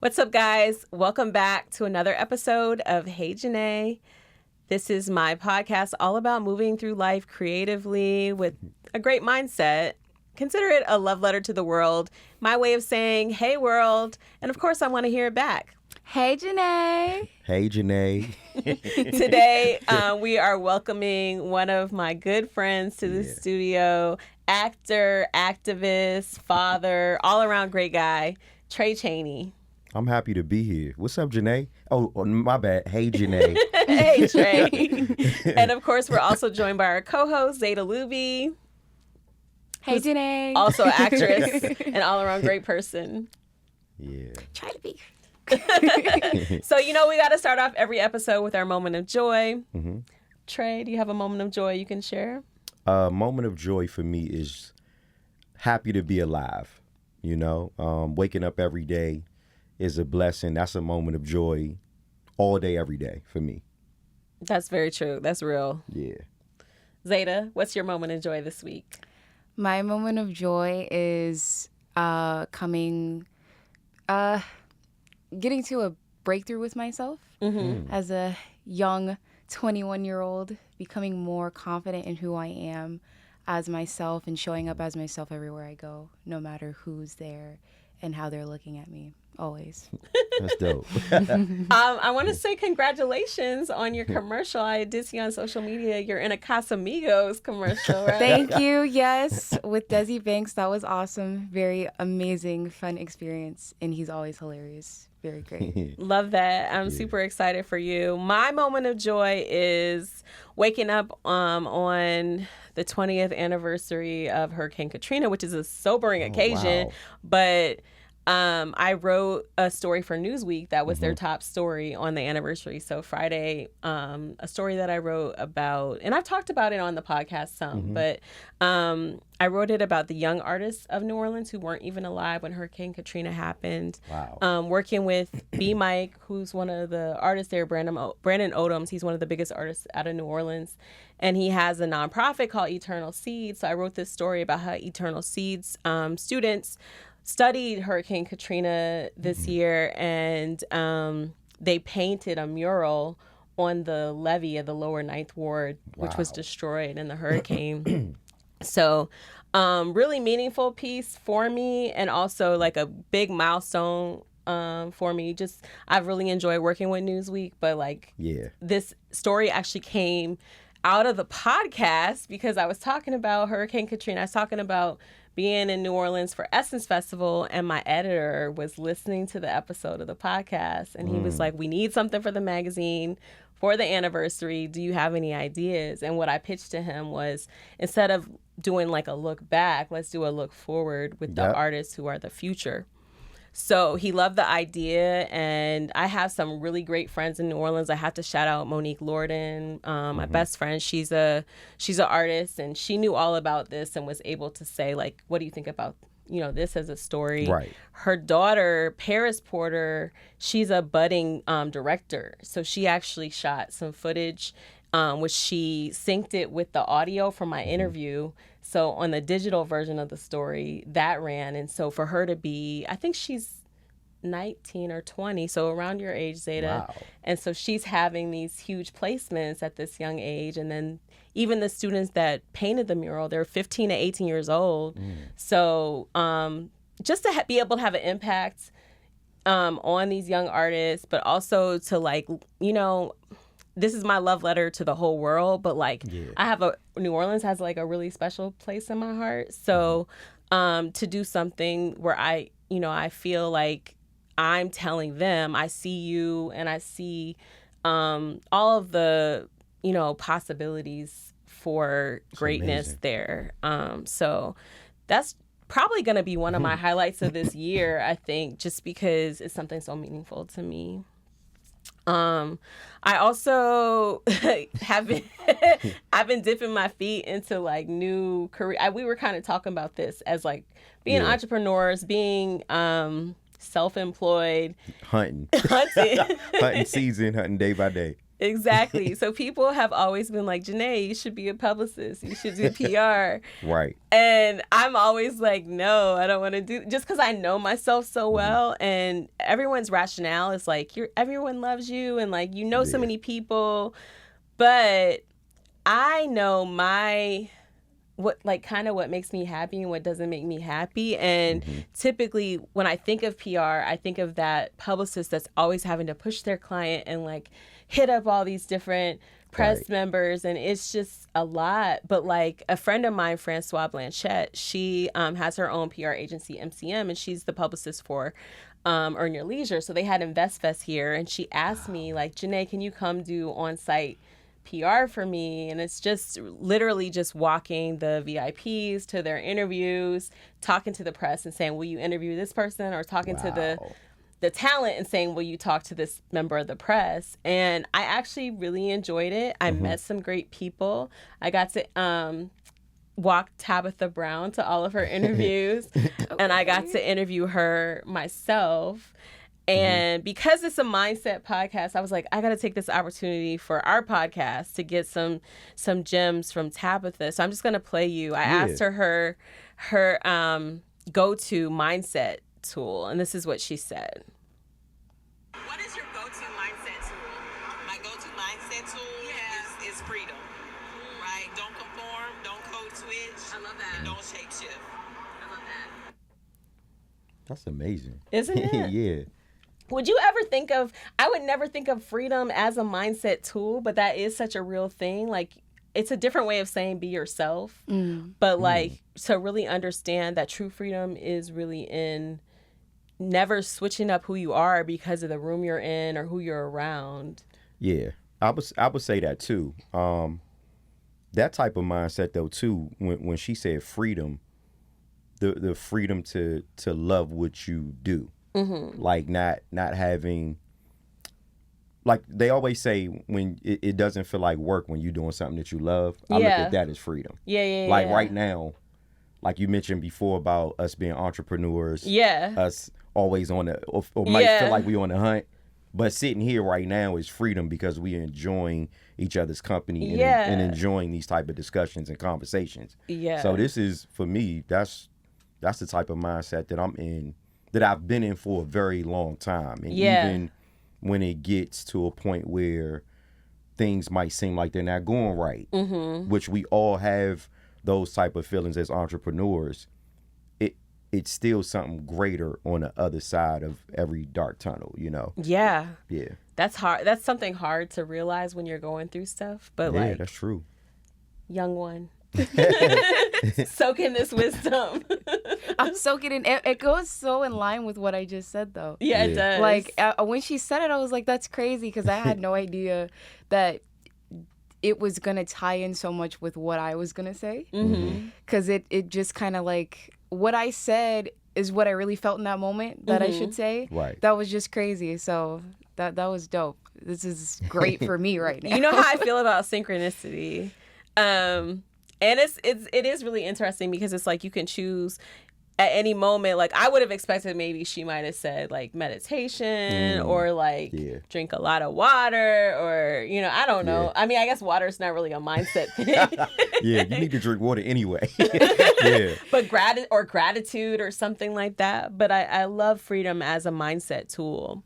What's up, guys? Welcome back to another episode of Hey Janeé. This is my podcast all about moving through life creatively with a great mindset. Consider it a love letter to the world, my way of saying, hey, world. And of course, I want to hear it back. Hey, Janeé. Hey, Janeé. Today, we are welcoming one of my good friends to the studio, actor, activist, father, all-around great guy, Tray Chaney. I'm happy to be here. What's up, Janeé? Oh, my bad. Hey, Janeé. Hey, Tray. And of course, we're also joined by our co-host, Zeta Luby. Hey, Janeé. Also an actress and all-around great person. Yeah. Try to be. So, we got to start off every episode with our moment of joy. Mm-hmm. Tray, do you have a moment of joy you can share? Moment of joy for me is happy to be alive. Waking up every day is a blessing. That's a moment of joy all day, every day for me. That's very true. That's real. Yeah. Zeta, what's your moment of joy this week? My moment of joy is getting to a breakthrough with myself as a young 21-year-old, becoming more confident in who I am as myself and showing up as myself everywhere I go, no matter who's there and how they're looking at me. Always. That's dope. I want to say congratulations on your commercial. I did see on social media you're in a Casamigos commercial, right? Thank you. Yes, with Desi Banks. That was awesome. Very amazing, fun experience. And he's always hilarious. Very great. Love that. I'm super excited for you. My moment of joy is waking up on the 20th anniversary of Hurricane Katrina, which is a sobering occasion. Wow. But I wrote a story for Newsweek that was their top story on the anniversary. So Friday, a story that I wrote about, and I've talked about it on the podcast some, but I wrote it about the young artists of New Orleans who weren't even alive when Hurricane Katrina happened. Wow. Working with B. Mike, who's one of the artists there, Brandon Odoms. He's one of the biggest artists out of New Orleans. And he has a nonprofit called Eternal Seeds. So I wrote this story about how Eternal Seeds students studied Hurricane Katrina this year, and they painted a mural on the levee of the lower Ninth Ward, which was destroyed in the hurricane. So really meaningful piece for me, and also like a big milestone for me. Just I've really enjoyed working with Newsweek, but this story actually came out of the podcast because I was talking about Hurricane Katrina. I was talking about being in New Orleans for Essence Festival, and my editor was listening to the episode of the podcast, and he was like, we need something for the magazine for the anniversary. Do you have any ideas? And what I pitched to him was, instead of doing like a look back, let's do a look forward with the artists who are the future. So he loved the idea, and I have some really great friends in New Orleans. I have to shout out Monique Lorden, my best friend. She's an artist, and she knew all about this and was able to say, like, what do you think about, this as a story? Right. Her daughter, Paris Porter, she's a budding director. So she actually shot some footage, which she synced it with the audio from my interview. So on the digital version of the story, that ran. And so for her to be, I think she's 19 or 20, so around your age, Zeta. Wow. And so she's having these huge placements at this young age. And then even the students that painted the mural, they're 15 to 18 years old. So just to be able to have an impact on these young artists, but also to this is my love letter to the whole world, but New Orleans has like a really special place in my heart. So to do something where I feel like I'm telling them, I see you and I see all of the, possibilities for greatness there. So that's probably going to be one of my highlights of this year, I think, just because it's something so meaningful to me. I also have been I've been dipping my feet into like new career. We were kind of talking about this as like being entrepreneurs, being self-employed, Hunting hunting season, hunting day by day. Exactly. So people have always been like, Janeé, you should be a publicist. You should do PR. Right. And I'm always like, no, I don't want to do, just because I know myself so well. And everyone's rationale is like, everyone loves you, and like, you know, so many people. But I know what makes me happy and what doesn't make me happy. And typically when I think of PR, I think of that publicist that's always having to push their client and like hit up all these different press members, and it's just a lot. But like a friend of mine, Francois Blanchette, she has her own PR agency, MCM, and she's the publicist for Earn Your Leisure. So they had InvestFest here, and she asked me like, Janeé, can you come do on-site PR for me? And it's just literally just walking the VIPs to their interviews, talking to the press and saying, will you interview this person? Or talking to the talent and saying, will you talk to this member of the press? And I actually really enjoyed it. I met some great people. I got to walk Tabitha Brown to all of her interviews, and I got to interview her myself. And because it's a mindset podcast, I was like, I got to take this opportunity for our podcast to get some gems from Tabitha. So I'm just going to play you. I asked her go-to mindset tool, and this is what she said. What is your go-to mindset tool? My go-to mindset tool is freedom, right? Don't conform, don't code switch. I love that. And don't shape shift. I love that. That's amazing. Isn't it? Yeah. Would you ever think of, I would never think of freedom as a mindset tool, but that is such a real thing. Like, it's a different way of saying be yourself. But like, to really understand that true freedom is really in never switching up who you are because of the room you're in or who you're around. Yeah, I would say that too. That type of mindset though too, when she said freedom, the freedom to love what you do. Like not having, like they always say, when it doesn't feel like work when you're doing something that you love. I look at that as freedom. Like right now, like you mentioned before about us being entrepreneurs. Us always on the, or might feel like we on the hunt. But sitting here right now is freedom because we are enjoying each other's company and enjoying these type of discussions and conversations. So this is, for me, that's the type of mindset that I'm in, that I've been in for a very long time. And even when it gets to a point where things might seem like they're not going right, which we all have those type of feelings as entrepreneurs, it's still something greater on the other side of every dark tunnel, you know? Yeah. That's hard. That's something hard to realize when you're going through stuff. But like, that's true. Young one. Soak in this wisdom. I'm soaking in. It goes so in line with what I just said, though. Yeah, it does. Like when she said it, I was like, "That's crazy," because I had no idea that it was gonna tie in so much with what I was gonna say. Because it just kind of like what I said is what I really felt in that moment that I should say. Right. That was just crazy. So that was dope. This is great for me right now. You know how I feel about synchronicity. And it is really interesting because it's like you can choose at any moment. Like I would have expected maybe she might have said like meditation or like drink a lot of water or, you know, I don't know. I mean, I guess water is not really a mindset thing. You need to drink water anyway. But gratitude or something like that. But I love freedom as a mindset tool.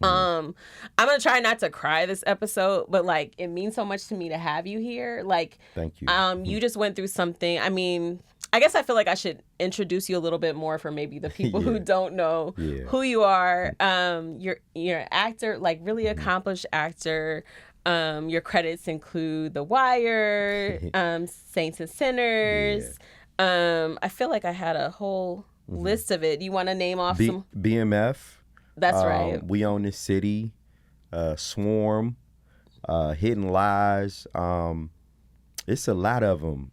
I'm gonna try not to cry this episode, but like it means so much to me to have you here. Like, thank you. You just went through something. I mean, I guess I feel like I should introduce you a little bit more for maybe the people who don't know who you are. You're an actor, like really accomplished actor. Your credits include The Wire, Saints and Sinners. I feel like I had a whole list of it. You want to name off some? BMF. That's right. We Own This City, Swarm, Hidden Lies. It's a lot of them.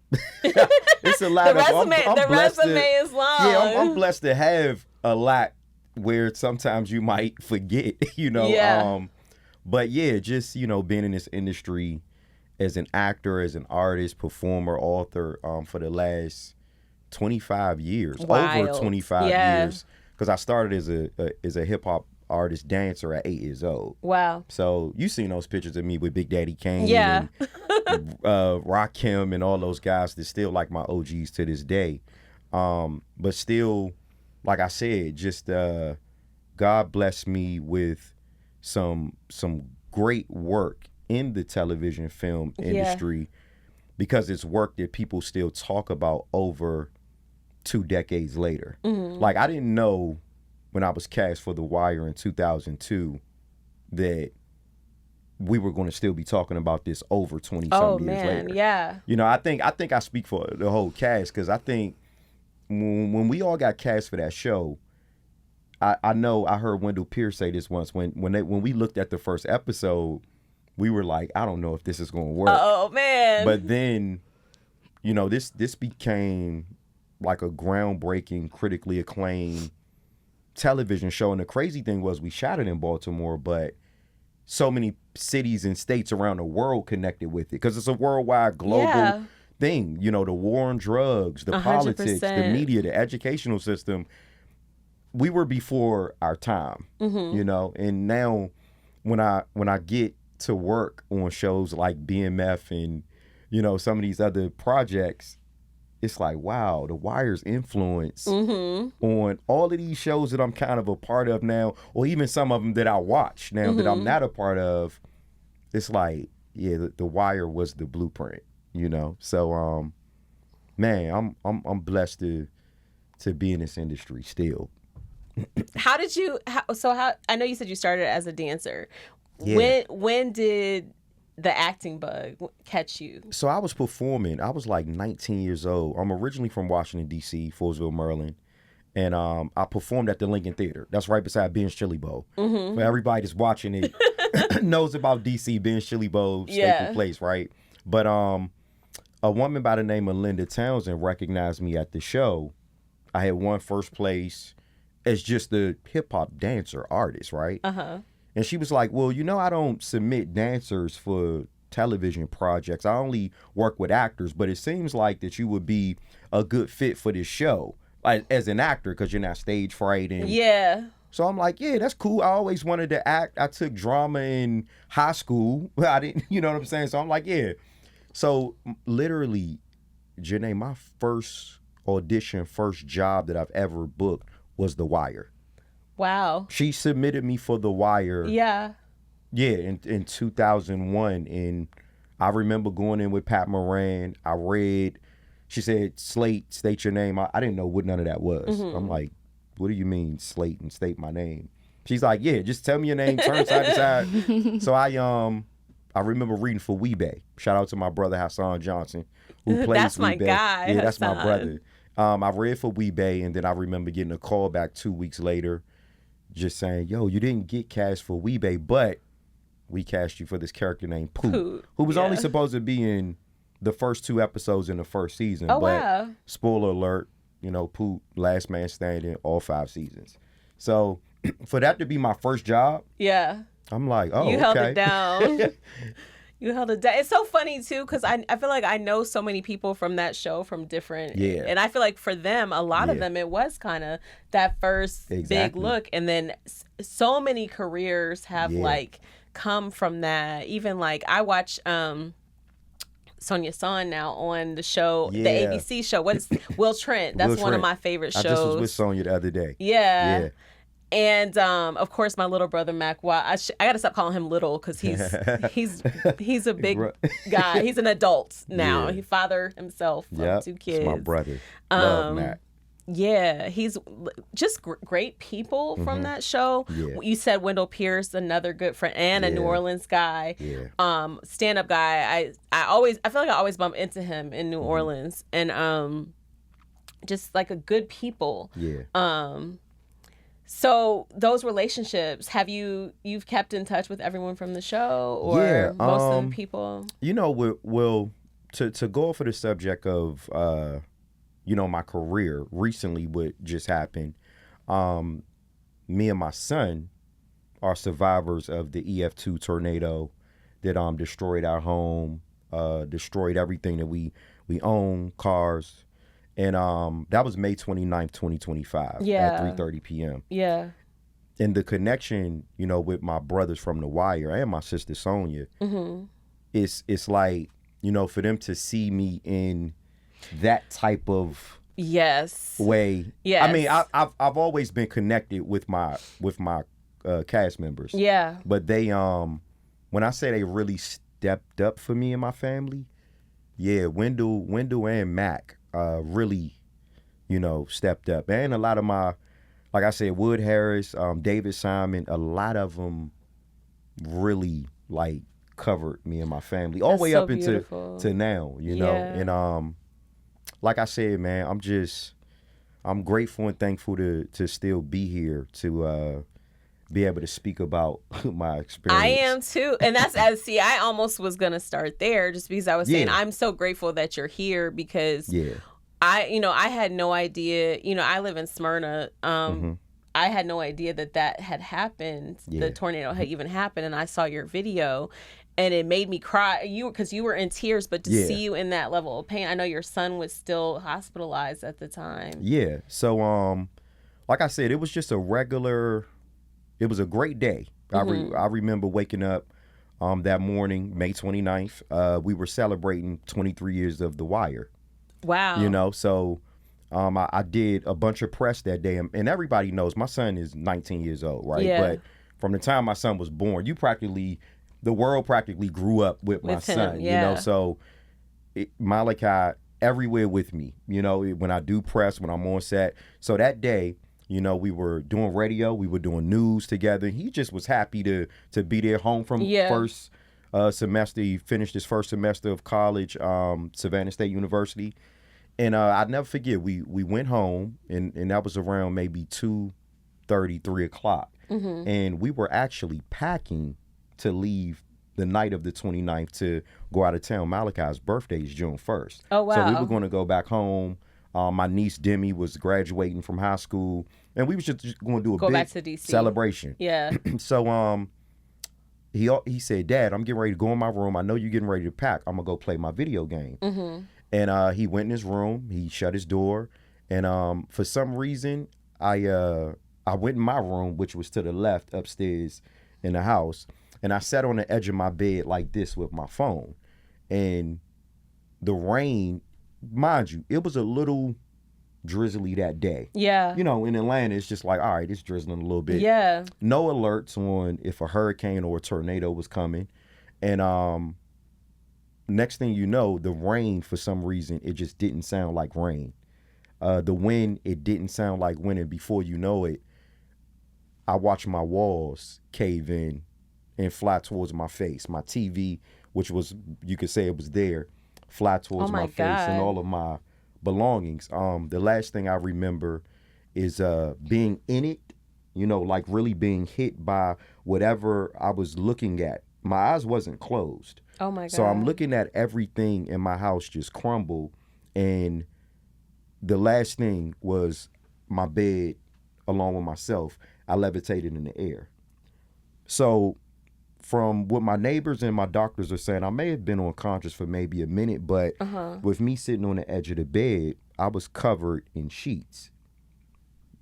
It's a lot of them. The resume is long. Yeah, I'm blessed to have a lot where sometimes you might forget, you know. But yeah, just, you know, being in this industry as an actor, as an artist, performer, author for the last 25 years. Wild. Over 25 years. Because I started as a hip hop artist dancer at 8 years old. Wow. So you seen those pictures of me with Big Daddy Kane Yeah. and Rakim and all those guys that still like my OGs to this day. But still, like I said, just God blessed me with some great work in the television film industry because it's work that people still talk about over 2 decades later. Like, I didn't know when I was cast for The Wire in 2002 that we were going to still be talking about this over 20-something years later. Yeah. You know, I think I speak for the whole cast because I think when we all got cast for that show, I know I heard Wendell Pierce say this once when we looked at the first episode, we were like, I don't know if this is going to work. Oh man. But then, you know, this became like a groundbreaking, critically acclaimed television show. And the crazy thing was we shot it in Baltimore, but so many cities and states around the world connected with it because it's a worldwide global thing. You know, the war on drugs, the 100%. politics, the media, the educational system. We were before our time, you know, and now when I get to work on shows like BMF and, you know, some of these other projects, it's like, wow, The Wire's influence on all of these shows that I'm kind of a part of now, or even some of them that I watch now that I'm not a part of. It's like, yeah, The Wire was the blueprint, you know. So, man, I'm blessed to be in this industry still. How did you? I know you said you started as a dancer. Yeah. When did the acting bug catch you? So I was performing. I was like 19 years old. I'm originally from Washington, D.C., Folesville, Maryland. And I performed at the Lincoln Theater. That's right beside Ben's Chili Bowl. For everybody that's watching it knows about D.C., Ben's Chili Bowl, Staple Place, right? But a woman by the name of Linda Townsend recognized me at the show. I had won first place as just a hip-hop dancer artist, right? And she was like, well, you know, I don't submit dancers for television projects. I only work with actors, but it seems like that you would be a good fit for this show, like as an actor, because you're not stage fright. And so I'm like, yeah, that's cool. I always wanted to act. I took drama in high school. I didn't, you know what I'm saying? So I'm like, yeah. So literally, Janeé, my first audition, first job that I've ever booked was The Wire. Wow. She submitted me for The Wire. Yeah. Yeah, in 2001. And I remember going in with Pat Moran. I read, she said, state your name. I didn't know what none of that was. I'm like, what do you mean slate and state my name? She's like, yeah, just tell me your name, turn side to side. So I remember reading for Weebay. Shout out to my brother Hassan Johnson, who plays That's my Weebay. guy, Yeah, that's my Hassan. brother. I read for Weebay, and then I remember getting a call back 2 weeks later just saying, yo, you didn't get cast for Weebay, but we cast you for this character named Poot, who was only supposed to be in the first 2 episodes in the first season. Oh, but wow. spoiler alert, you know, Poot, last man standing, all 5 seasons. So for that to be my first job, Yeah. I'm like, oh, You okay. held it down. You held it down. It's so funny, too, because I feel like I know so many people from that show from different... Yeah. And I feel like for them, a lot of them, it was kind of that first big Exactly. look. And then so many careers have, Yeah. like, come from that. Even, like, I watch... Sonia Son now on the show, the Yeah. ABC show. What's Will Trent? That's Will one of Trent. my favorite shows. I just was with Sonya the other day. Yeah. Yeah. And of course, my little brother Mac. I gotta stop calling him little because he's a big guy. He's an adult now. Yeah. He father himself of 2 kids. It's my brother. Love Matt. Yeah, he's just great people from that show. Yeah. You said Wendell Pierce, another good friend, and a New Orleans guy. Yeah. Stand-up guy. I feel like I always bump into him in New Orleans, and just like a good people. Yeah. So those relationships, you've kept in touch with everyone from the show, or Yeah, most of the people? You know, Will, to go off of the subject of, you know, my career, recently what just happened, me and my son are survivors of the EF2 tornado that destroyed our home, destroyed everything that we own, cars. And that was May 29th, 2025 Yeah. at 3:30 p.m. Yeah. And the connection, you know, with my brothers from The Wire and my sister Sonia, it's like, you know, for them to see me in that type of way. Yes. I mean, I've always been connected with my cast members. Yeah. But they when I say they really stepped up for me and my family, yeah, Wendell and Mac really, you know, stepped up. And a lot of my, like I said, Wood Harris, David Simon, a lot of them really like covered me and my family all the way so up into to now, you know. And like I said, man, I'm grateful and thankful to still be here to be able to speak about my experience. I am too. And that's I almost was going to start there just because I was saying I'm so grateful that you're here because I had no idea, you know, I live in Smyrna. I had no idea that had happened. The tornado had even happened. And I saw your video and it made me cry. Because you were in tears, but to see you in that level of pain, I know your son was still hospitalized at the time. Yeah. So, like I said, it was just it was a great day. I remember waking up that morning, May 29th. We were celebrating 23 years of The Wire. Wow. You know, so I did a bunch of press that day. And everybody knows my son is 19 years old, right? Yeah. But from the time my son was born, the world practically grew up with my son, you know? So Malachi everywhere with me, you know, when I do press, when I'm on set. So that day, you know, we were doing radio, we were doing news together. He just was happy to be there, home from first semester. He finished his first semester of college, Savannah State University. And I'd never forget, we went home, and that was around maybe 2:30, 3 o'clock. And we were actually packing to leave the night of the 29th to go out of town. Malachi's birthday is June 1st. Oh, wow. So we were going to go back home. My niece Demi was graduating from high school, and we was just going to do a back to DC. Celebration. Yeah. So he said, "Dad, I'm getting ready to go in my room. I know you're getting ready to pack. I'm gonna go play my video game." And he went in his room. He shut his door, and for some reason, I went in my room, which was to the left upstairs in the house, and I sat on the edge of my bed like this with my phone, and the rain. Mind you, it was a little drizzly that day. Yeah. You know, in Atlanta, it's just like, all right, it's drizzling a little bit. Yeah. No alerts on if a hurricane or a tornado was coming. And next thing you know, the rain, for some reason, it just didn't sound like rain. The wind, it didn't sound like wind. And before you know it, I watched my walls cave in and fly towards my face. My TV, which was, you could say it was there, fly towards my face and all of my belongings. The last thing I remember is being in it, you know, like really being hit by whatever I was looking at. My eyes wasn't closed. Oh my God. So I'm looking at everything in my house just crumble, and the last thing was my bed along with myself. I levitated in the air. So from what my neighbors and my doctors are saying, I may have been unconscious for maybe a minute, but with me sitting on the edge of the bed, I was covered in sheets.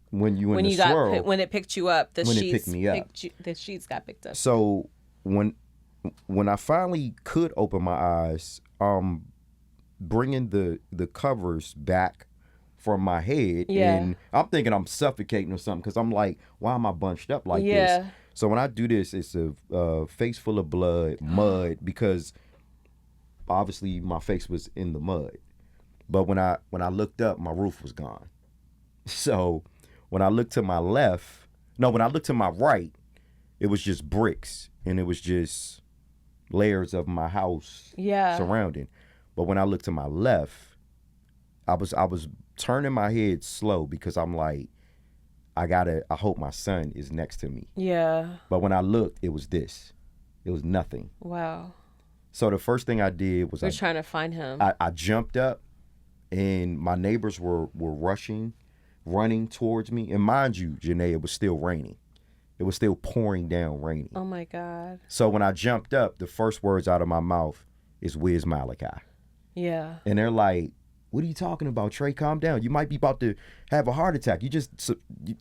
When it picked you up, it picked me up, the sheets got picked up. So when I finally could open my eyes, bringing the covers back from my head, and I'm thinking I'm suffocating or something, because I'm like, why am I bunched up like this? So when I do this, it's a face full of blood, mud, because obviously my face was in the mud. But when I looked up, my roof was gone. So when I looked to my right, it was just bricks, and it was just layers of my house surrounding. But when I looked to my left, I was turning my head slow, because I'm like, I hope my son is next to me. Yeah. But when I looked, it was nothing. Wow. So the first thing I did was we're trying to find him. I jumped up, and my neighbors were running towards me. And mind you, Janeé, it was still raining. It was still pouring down raining. Oh my God. So when I jumped up, the first words out of my mouth is, "Where's Malachi?" Yeah. And they're like, "What are you talking about, Trey? Calm down. You might be about to have a heart attack. You just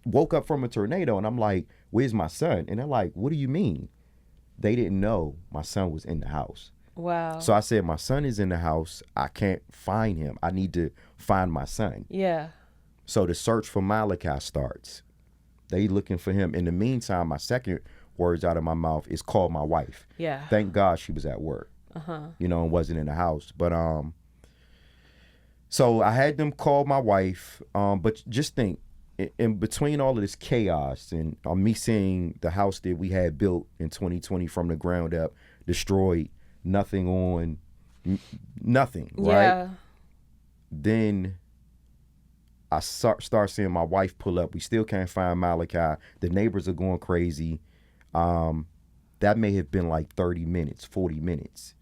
woke up from a tornado." And I'm like, where's my son? And they're like, what do you mean? They didn't know my son was in the house. Wow. So I said, my son is in the house. I can't find him. I need to find my son. Yeah. So the search for Malachi starts. They looking for him. In the meantime, my second words out of my mouth is call my wife. Yeah. Thank God she was at work, you know, and wasn't in the house. But so I had them call my wife. But just think, in between all of this chaos and me seeing the house that we had built in 2020 from the ground up, destroyed, nothing on, nothing, right? Yeah. Then I start seeing my wife pull up. We still can't find Malachi. The neighbors are going crazy. That may have been like 30 minutes, 40 minutes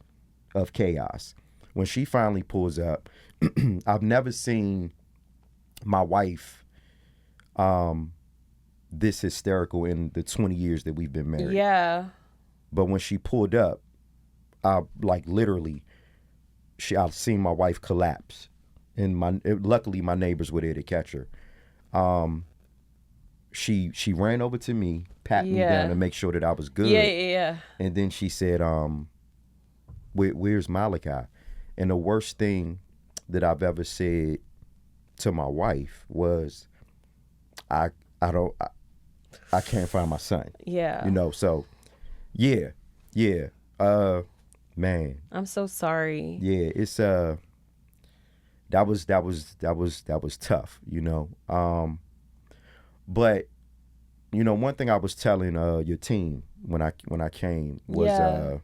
of chaos. When she finally pulls up, I've never seen my wife this hysterical in the 20 years that we've been married. Yeah. But when she pulled up, I like literally, I've seen my wife collapse. And luckily my neighbors were there to catch her. She ran over to me, pat me down to make sure that I was good. Yeah. And then she said, where's Malachi? And the worst thing that I've ever said to my wife was, I can't find my son. Yeah. You know, so yeah. Man. I'm so sorry. Yeah, it's that was tough, you know. But you know, one thing I was telling your team when I came was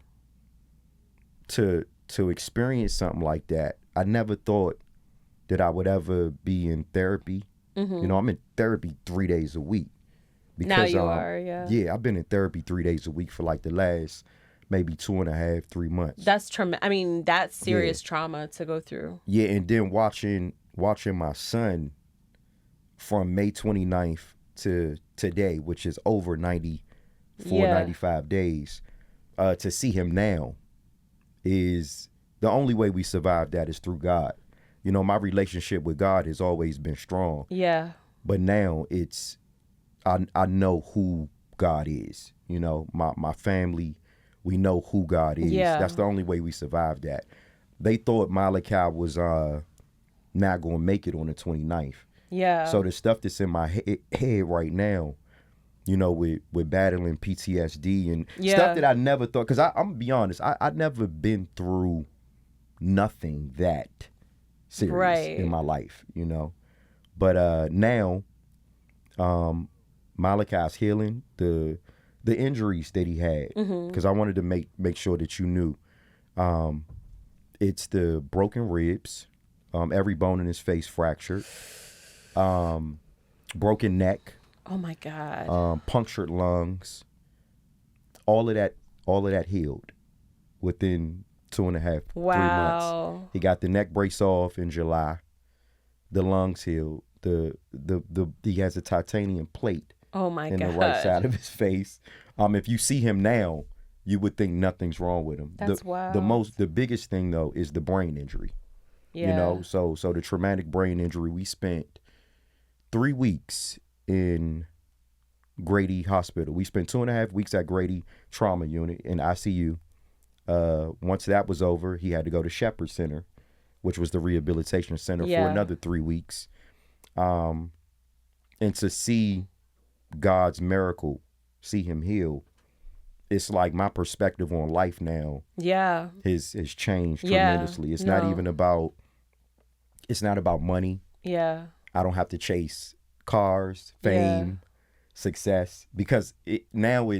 to experience something like that. I never thought that I would ever be in therapy. Mm-hmm. You know, I'm in therapy 3 days a week. Because, now you are, yeah. Yeah, I've been in therapy 3 days a week for like the last maybe 2.5, 3 months. That's I mean, that's serious trauma to go through. Yeah, and then watching my son from May 29th to today, which is over 95 days, to see him now is the only way we survive that is through God. You know, my relationship with God has always been strong. Yeah. But now it's, I know who God is. You know, my family, we know who God is. Yeah. That's the only way we survived that. They thought Malachi was not going to make it on the 29th. Yeah. So the stuff that's in my head right now, you know, with battling PTSD and stuff that I never thought, because I'm going to be honest, I'd never been through nothing that serious in my life, you know. But now, Malachi's healing, the injuries that he had, because I wanted to make sure that you knew. It's the broken ribs, every bone in his face fractured, broken neck. Oh my God. Punctured lungs. All of that healed within 2.5, 3 months. He got the neck brace off in July. The lungs healed. He has a titanium plate. Oh my God. In the right side of his face. If you see him now, you would think nothing's wrong with him. That's wild. The biggest thing though is the brain injury. Yeah. You know, so the traumatic brain injury, we spent 3 weeks in Grady Hospital. We spent 2.5 weeks at Grady Trauma Unit in ICU. Once that was over, he had to go to Shepherd Center, which was the rehabilitation center, for another 3 weeks. And to see God's miracle, see him heal, it's like my perspective on life now has changed tremendously. It's not even about, it's not about money. Yeah. I don't have to chase cars, fame, success, because now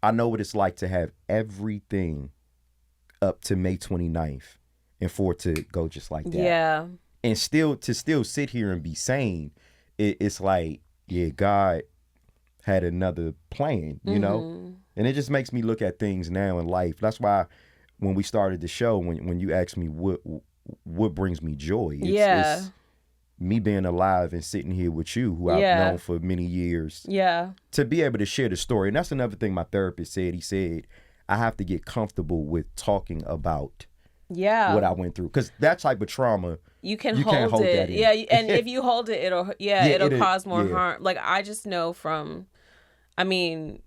I know what it's like to have everything up to May 29th and for it to go just like that. Yeah. And still sit here and be sane, it's like, yeah, God had another plan, you know? And it just makes me look at things now in life. That's why when we started the show, when you asked me what brings me joy, it's me being alive and sitting here with you, who I've known for many years. Yeah. To be able to share the story. And that's another thing my therapist said. He said, I have to get comfortable with talking about what I went through. Because that type of trauma, you can't hold it. Yeah, and if you hold it, it'll cause more harm. Like, I just know from I mean,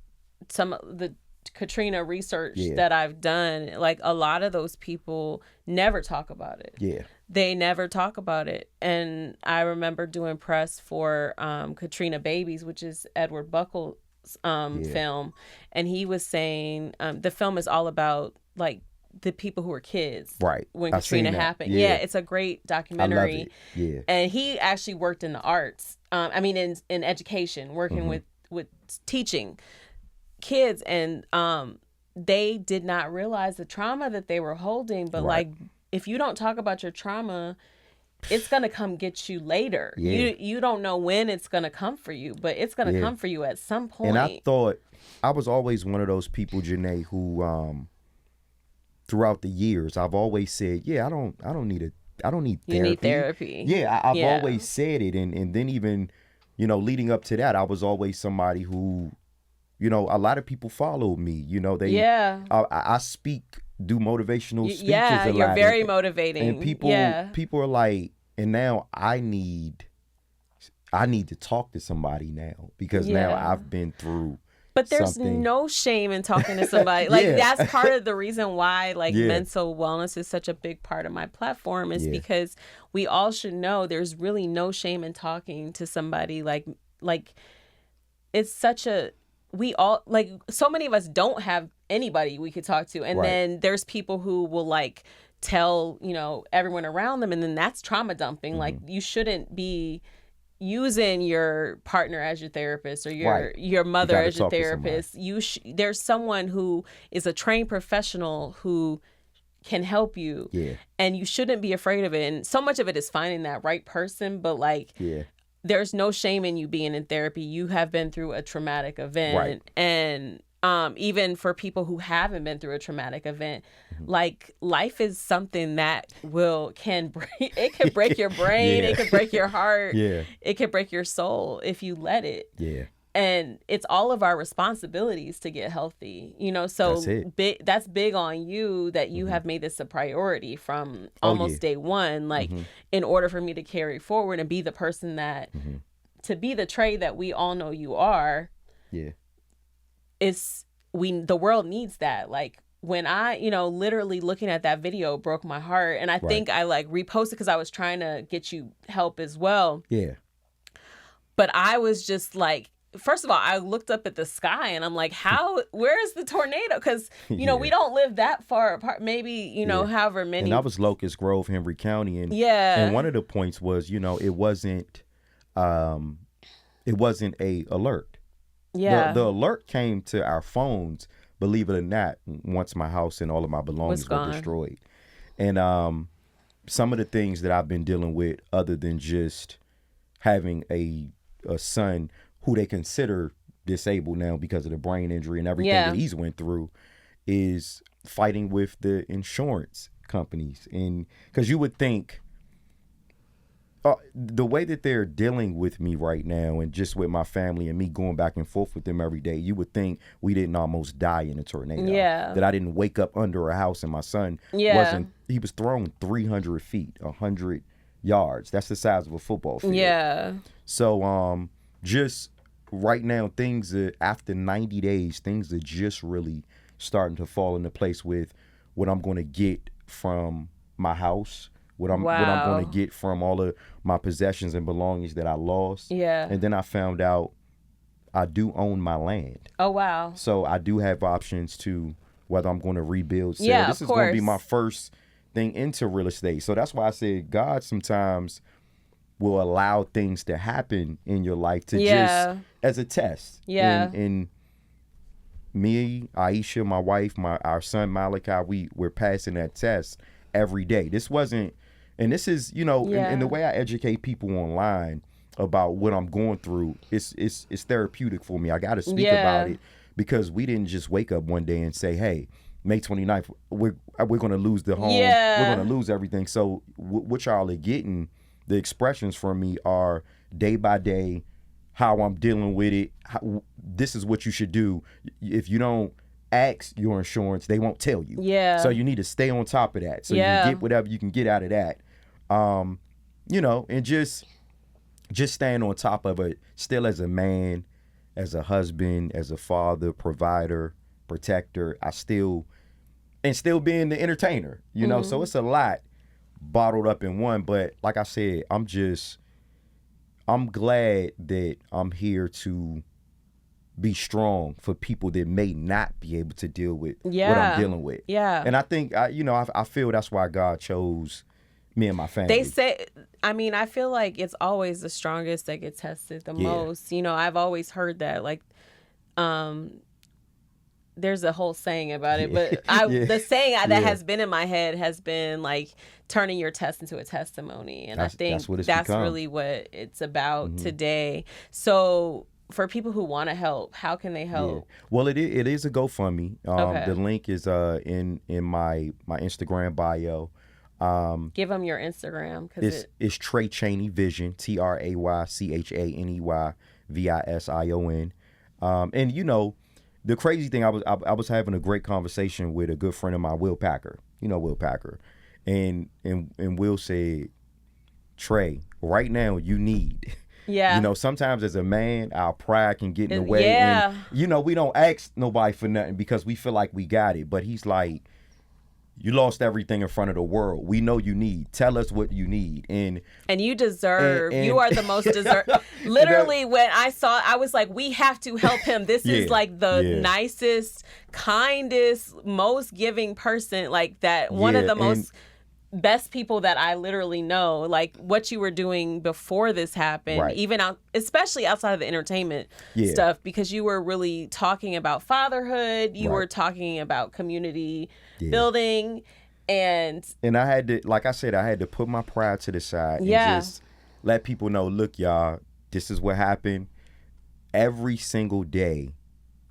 some of the Katrina research Yeah. that I've done, like a lot of those people never talk about it. Yeah. They never talk about it. And I remember doing press for Katrina Babies, which is Edward Buckle's film. And he was saying the film is all about like the people who were kids Right. when I've seen Katrina that. happened. Yeah. Yeah, it's a great I love documentary. it. Yeah. And he actually worked in the arts. In education, working with teaching kids, and they did not realize the trauma that they were holding. But Right. like, if you don't talk about your trauma, it's gonna come get you later. Yeah. You don't know when it's gonna come for you, but it's gonna come for you at some point. And I thought I was always one of those people, Janeé, who throughout the years I've always said, yeah, I don't need therapy. You need therapy. Yeah, I've Yeah. always said it, and then even leading up to that, I was always somebody who, a lot of people followed me. They I do motivational speeches Yeah, a lot. you're very motivating. And people are like, and now I need to talk to somebody now because now I've been through. But there's something. no shame in talking to somebody. Like Yeah. that's part of the reason why Yeah. mental wellness is such a big part of my platform is because we all should know there's really no shame in talking to somebody like it's such a we all like so many of us don't have anybody we could talk to, and Right. then there's people who will like tell everyone around them, and then that's trauma dumping. Like you shouldn't be using your partner as your therapist or Right. your mother gotta as your talk to somebody. therapist. There's someone who is a trained professional who can help you, Yeah. and you shouldn't be afraid of it. And so much of it is finding that right person, but like Yeah. there's no shame in you being in therapy. You have been through a traumatic event. Right. And even for people who haven't been through a traumatic event, like life is something that can break your brain, Yeah. it can break your heart, Yeah. it can break your soul if you let it. Yeah. And it's all of our responsibilities to get healthy, so That's it. that's big on you that you have made this a priority from almost day one. Like in order for me to carry forward and be the person that, to be the Tray that we all know you are, Yeah. the world needs that. Like when I, literally looking at that video broke my heart. And I think I like reposted because I was trying to get you help as well. Yeah. But I was just like, first of all, I looked up at the sky and I'm like, where's the tornado? Because, we don't live that far apart. Maybe, however many. And I was Locust Grove, Henry County. And Yeah. one of the points was, it wasn't a alert. Yeah. The alert came to our phones, believe it or not, once my house and all of my belongings were destroyed. And some of the things that I've been dealing with, other than just having a son who they consider disabled now because of the brain injury and everything that he's went through, is fighting with the insurance companies. And because you would think the way that they're dealing with me right now and just with my family and me going back and forth with them every day, you would think we didn't almost die in a tornado. Yeah. That I didn't wake up under a house and my son he was thrown 300 feet, 100 yards. That's the size of a football field. Yeah. So just right now, things after 90 days, things are just really starting to fall into place with what I'm going to get from my house, what I'm going to get from all of my possessions and belongings that I lost. Yeah. And then I found out I do own my land. Oh, wow. So I do have options to whether I'm going to rebuild, sell. Yeah, This of is going to be course. my first thing into real estate. So that's why I said God sometimes will allow things to happen in your life to just as a test. Yeah. And me, Aisha, my wife, our son Malachi, we're passing that test every day. This wasn't, and this is, and the way I educate people online about what I'm going through, it's therapeutic for me. I got to speak about it because we didn't just wake up one day and say, hey, May 29th, we're going to lose the home. Yeah. We're going to lose everything. So what y'all are getting, the expressions from me are day by day, how I'm dealing with it. This is what you should do. If you don't ask your insurance, they won't tell you. Yeah. So you need to stay on top of that. So you can get whatever you can get out of that. And just staying on top of it, still as a man, as a husband, as a father, provider, protector. Still being the entertainer, you know. So it's a lot bottled up in one. But like I said, I'm glad that I'm here to be strong for people that may not be able to deal with what I'm dealing with. Yeah. And I think, I feel that's why God chose me and my family. They say, I feel like it's always the strongest that get tested the most. You know, I've always heard that. Like, there's a whole saying about it, but the saying that has been in my head has been like turning your test into a testimony. And I think that's really what it's about today. So for people who want to help, how can they help? Yeah. Well, it is a GoFundMe. The link is in my Instagram bio. Give them your Instagram, because it's Tray Chaney Vision, TrayChaney Vision. And you know, the crazy thing, I was having a great conversation with a good friend of mine, Will Packer. You know Will Packer, and Will said, Tray, right now you need. Yeah. You know, sometimes as a man, our pride can get in the way. Yeah. And, you know, we don't ask nobody for nothing because we feel like we got it. But he's like, you lost everything in front of the world. We know you need. Tell us what you need. And you deserve. You are the most deserve. Literally, when I saw, I was like, we have to help him. This is like the nicest, kindest, most giving person. Like that, one of the most best people that I literally know. Like what you were doing before this happened, even especially outside of the entertainment stuff, because you were really talking about fatherhood. You were talking about community building, and I had to, like I said, I had to put my pride to the side and just let people know, look, y'all, this is what happened. Every single day,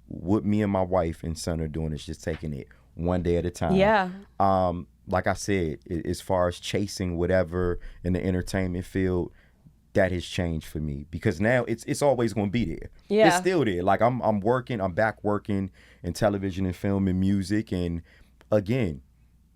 what me and my wife and son are doing is just taking it one day at a time. Yeah. Like I said, as far as chasing whatever in the entertainment field, that has changed for me, because now it's always going to be there. Yeah. It's still there. Like I'm back working in television and film and music, and again,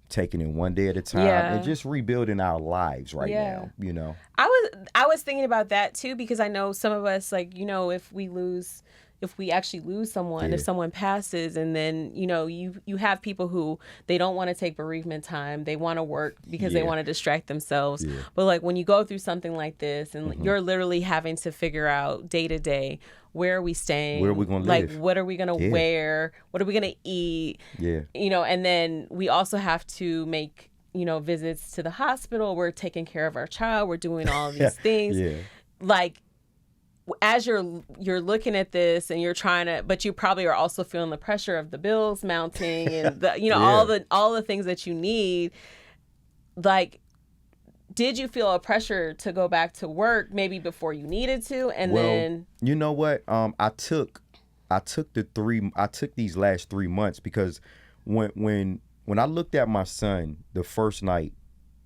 taking it one day at a time and just rebuilding our lives right now, you know. I was thinking about that too, because I know some of us, like, you know, if we actually lose someone, if someone passes, and then, you know, you have people who they don't want to take bereavement time. They want to work because they want to distract themselves. Yeah. But like when you go through something like this and you're literally having to figure out day to day, where are we staying? Where are we going to live? Like, what are we going to wear? What are we going to eat? Yeah. You know, and then we also have to make, you know, visits to the hospital. We're taking care of our child. We're doing all of these things. Like, as you're looking at this and you're trying to, but you probably are also feeling the pressure of the bills mounting and the, you know, all the things that you need. Like, did you feel a pressure to go back to work maybe before you needed to? And then, you know what? I took these last 3 months, because when I looked at my son the first night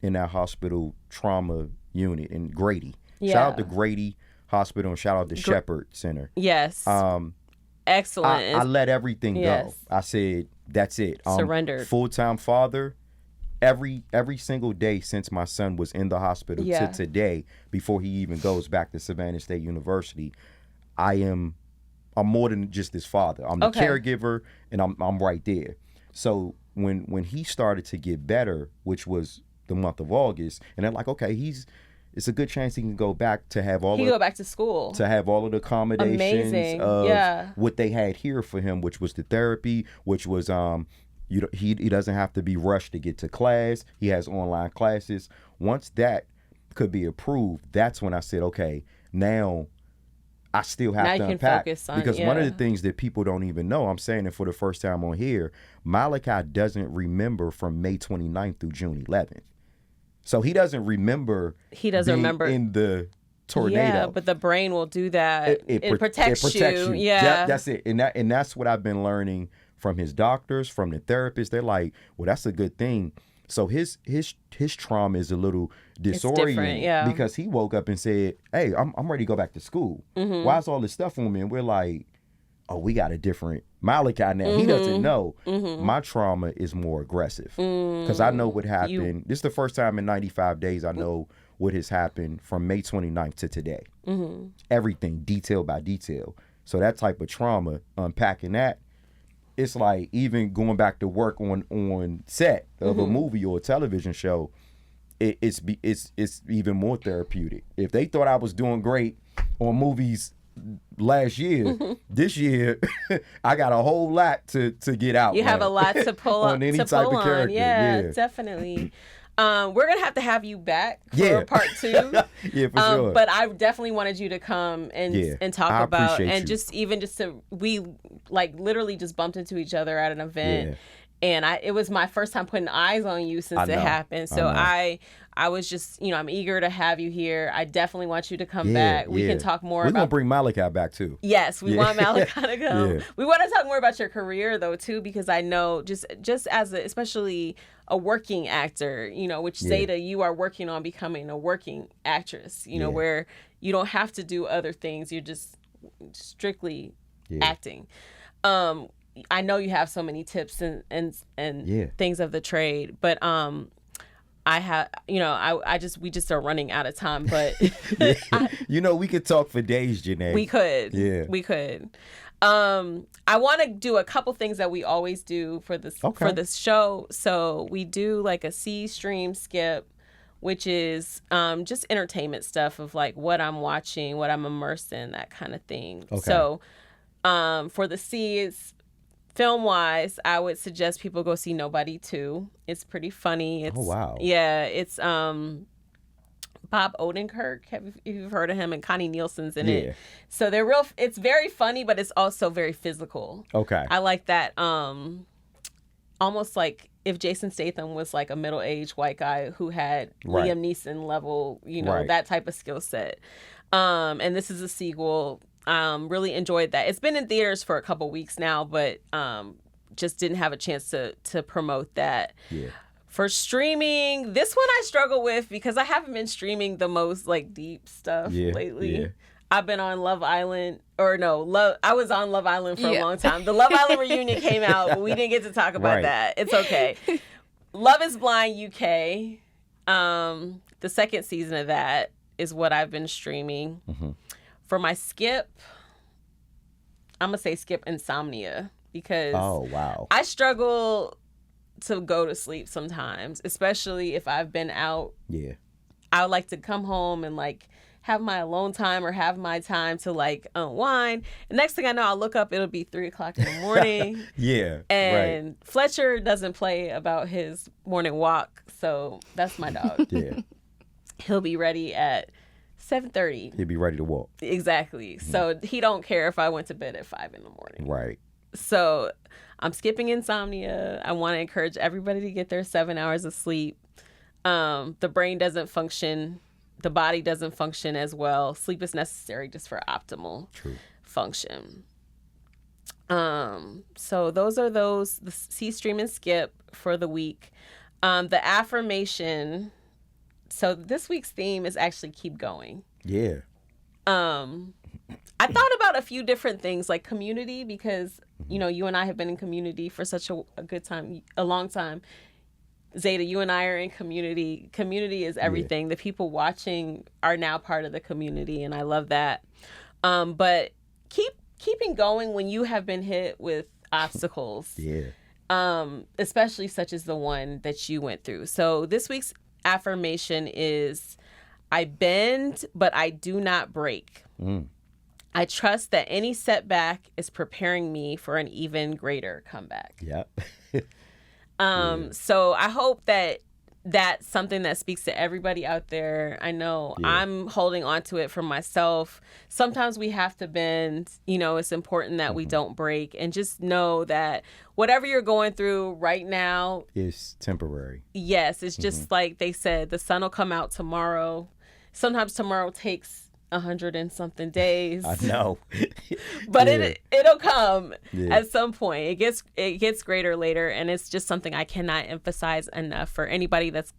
in that hospital trauma unit in Grady, shout out to Grady Hospital and shout out to Shepherd Center. Yes. Excellent. I let everything go. I said, that's it. Surrendered. Full-time father. Every single day since my son was in the hospital to today, before he even goes back to Savannah State University, I'm more than just his father. I'm the caregiver, and I'm right there. So when he started to get better, which was the month of August, and they're like, okay, it's a good chance he can go back to have go back to school, to have all of the accommodations of what they had here for him, which was the therapy, which was he doesn't have to be rushed to get to class. He has online classes. Once that could be approved, that's when I said, okay, now I still have to unpack. Because one of the things that people don't even know, I'm saying it for the first time on here, Malachi doesn't remember from May 29th through June 11th. So he doesn't remember in the tornado. Yeah, but the brain will do that. It protects you. Yeah. That's it. And that's what I've been learning from his doctors, from the therapists. They're like, well, that's a good thing. So his trauma is a little disorienting, because he woke up and said, hey, I'm ready to go back to school. Mm-hmm. Why is all this stuff on me? And we're like, oh, we got a different Malachi now. Mm-hmm. He doesn't know. Mm-hmm. My trauma is more aggressive, because I know what happened. This is the first time in 95 days I know what has happened from May 29th to today. Mm-hmm. Everything, detail by detail. So that type of trauma, unpacking that, it's like even going back to work on set of a movie or a television show, it's even more therapeutic. If they thought I was doing great on movies last year, this year I got a whole lot to get out. You have a lot to pull on any type of character. Yeah, definitely. We're gonna have you back for part 2. Yeah, for sure. But I definitely wanted you to come and talk about, and we like literally just bumped into each other at an event, and it was my first time putting eyes on you since it happened. So I was just, I'm eager to have you here. I definitely want you to come back. We can talk more about... We're going to bring Malachi back, too. Yes, we want Malachi to come. We want to talk more about your career, though, too, because I know just as especially a working actor, which Zeta, you are working on becoming a working actress, where you don't have to do other things. You're just strictly acting. I know you have so many tips and things of the trade, but... I have, we just are running out of time, but we could talk for days, Janeé. We could. Yeah. We could. I want to do a couple things that we always do for this show. So we do like a C stream skip, which is just entertainment stuff of like what I'm watching, what I'm immersed in, that kind of thing. Okay. So for the C's, film-wise, I would suggest people go see Nobody 2. It's pretty funny. It's, oh, wow. Yeah, it's Bob Odenkirk, if you've heard of him, and Connie Nielsen's in it. So they're it's very funny, but it's also very physical. Okay. I like that, almost like if Jason Statham was like a middle-aged white guy who had Liam Neeson level, that type of skill set. And this is a sequel. Really enjoyed that. It's been in theaters for a couple weeks now, but just didn't have a chance to promote that. Yeah. For streaming, this one I struggle with because I haven't been streaming the most like deep stuff lately. Yeah. I've been on Love Island, I was on Love Island for a long time. The Love Island reunion came out, but we didn't get to talk about that. It's okay. Love is Blind UK. The second season of that is what I've been streaming. Mm-hmm. For my skip, I'm going to say skip Insomnia because I struggle to go to sleep sometimes, especially if I've been out. Yeah. I would like to come home and like have my alone time or have my time to like unwind. And next thing I know, I'll look up, it'll be 3:00 in the morning. And Fletcher doesn't play about his morning walk. So that's my dog. He'll be ready at 7:30. He'll be ready to walk. Exactly. Mm-hmm. So he don't care if I went to bed at 5 in the morning. Right. So I'm skipping Insomnia. I want to encourage everybody to get their 7 hours of sleep. The brain doesn't function. The body doesn't function as well. Sleep is necessary just for optimal function. So those are the C stream and skip for the week. The affirmation. So this week's theme is actually keep going. Yeah. I thought about a few different things like community because, you and I have been in community for such a good time, a long time. Zeta, you and I are in community. Community is everything. Yeah. The people watching are now part of the community, and I love that. But keeping going when you have been hit with obstacles. Yeah. Especially such as the one that you went through. So this week's affirmation is, I bend, but I do not break. I trust that any setback is preparing me for an even greater comeback. Yep. So I hope that that's something that speaks to everybody out there. I know I'm holding on to it for myself. Sometimes we have to bend. It's important that we don't break. And just know that whatever you're going through right now is temporary. Yes, it's just like they said, the sun will come out tomorrow. Sometimes tomorrow takes 100 and something days. I know. But it'll come at some point. It gets greater later, and it's just something I cannot emphasize enough for anybody that's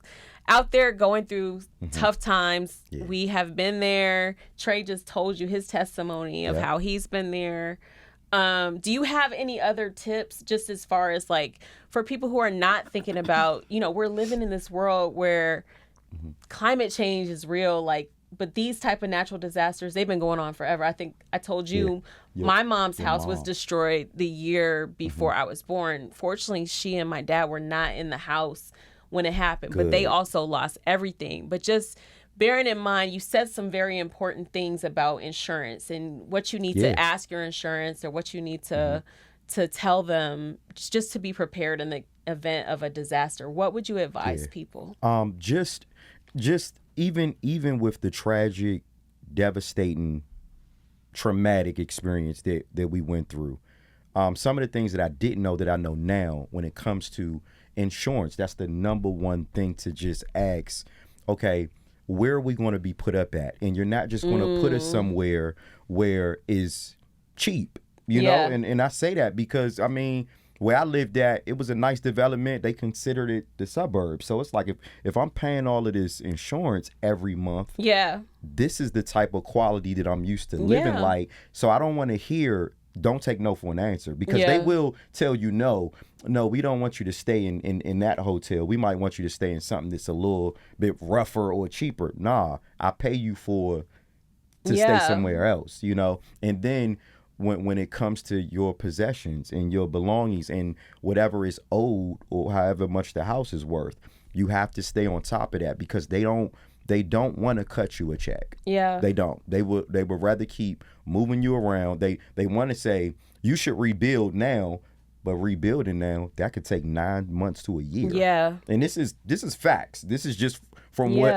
out there going through tough times. We have been there. Tray just told you his testimony of how he's been there. Do you have any other tips just as far as like for people who are not thinking about, we're living in this world where climate change is real, like but these type of natural disasters, they've been going on forever. I think I told you my mom's house was destroyed the year before I was born. Fortunately, she and my dad were not in the house when it happened, but they also lost everything. But just bearing in mind, you said some very important things about insurance and what you need to ask your insurance, or what you need to tell them just to be prepared in the event of a disaster. What would you advise people? Just even with the tragic, devastating, traumatic experience that we went through, some of the things that I didn't know that I know now when it comes to insurance, that's the number one thing to just ask, okay, where are we going to be put up at? And you're not just going to put us somewhere where is cheap, you know? And I say that because, I mean, where I lived at, it was a nice development. They considered it the suburbs. So it's like if I'm paying all of this insurance every month, this is the type of quality that I'm used to living like. So I don't want to hear, don't take no for an answer, because they will tell you no, we don't want you to stay in that hotel. We might want you to stay in something that's a little bit rougher or cheaper. Nah, I pay you to stay somewhere else, you know? And then when it comes to your possessions and your belongings and whatever is owed or however much the house is worth, you have to stay on top of that, because they don't want to cut you a check. They don't. They would rather keep moving you around. They want to say you should rebuild now, but rebuilding now, that could take 9 months to a year. And this is facts. This is just from what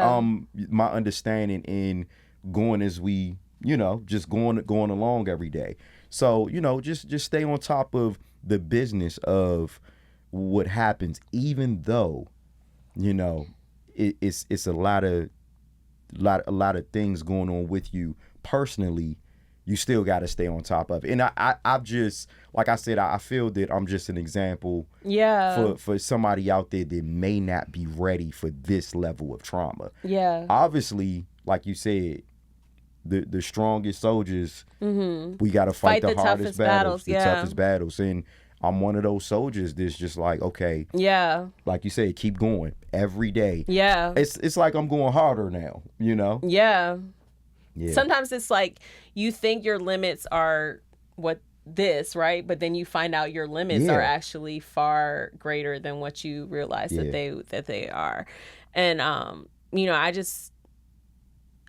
my understanding in going as we, you know, just going along every day. So, you know, just stay on top of the business of what happens, even though, you know, it's a lot of things going on with you personally. You still got to stay on top of it. And I've just, like I said, I feel that I'm just an example for somebody out there that may not be ready for this level of trauma. Obviously, like you said, the strongest soldiers, we got to fight the hardest battles, the toughest battles. And I'm one of those soldiers that's just like, okay, like you said, keep going every day. It's like I'm going harder now, you know? Sometimes it's like you think your limits are this, but then you find out your limits are actually far greater than what you realize that they are. And you know,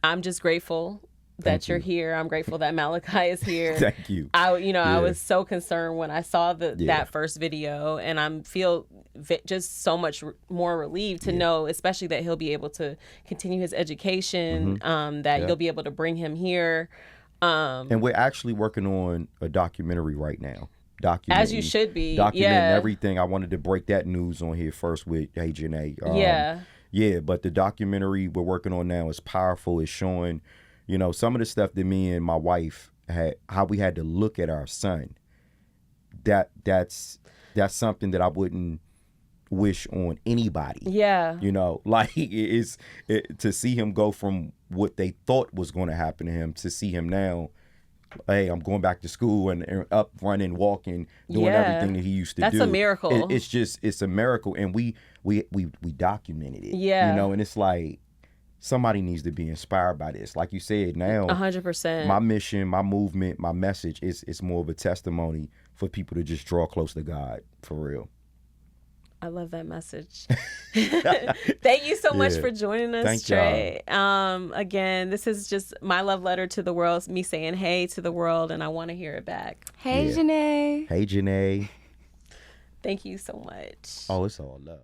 I'm just grateful that you're here. I'm grateful that Malachi is here. Thank you. I was so concerned when I saw that first video, and I feel just so much more relieved to know, especially that he'll be able to continue his education, that you'll be able to bring him here. And we're actually working on a documentary right now. As you should be. Documenting everything. I wanted to break that news on here first with Hey Janeé. But the documentary we're working on now is powerful. It's showing, you know, some of the stuff that me and my wife had, how we had to look at our son. That's something that I wouldn't wish on anybody. You know, like to see him go from what they thought was going to happen to him to see him now, hey, I'm going back to school and up, running, walking, doing everything that he used to do. That's a miracle. It's a miracle. And we documented it. You know, and it's like, somebody needs to be inspired by this. Like you said, now 100%. My mission, my movement, my message is more of a testimony for people to just draw close to God, for real. I love that message. Thank you so much for joining us, Tray. Again, this is just my love letter to the world, me saying hey to the world, and I want to hear it back. Hey, Janeé. Hey, Janeé. Thank you so much. Oh, it's all love.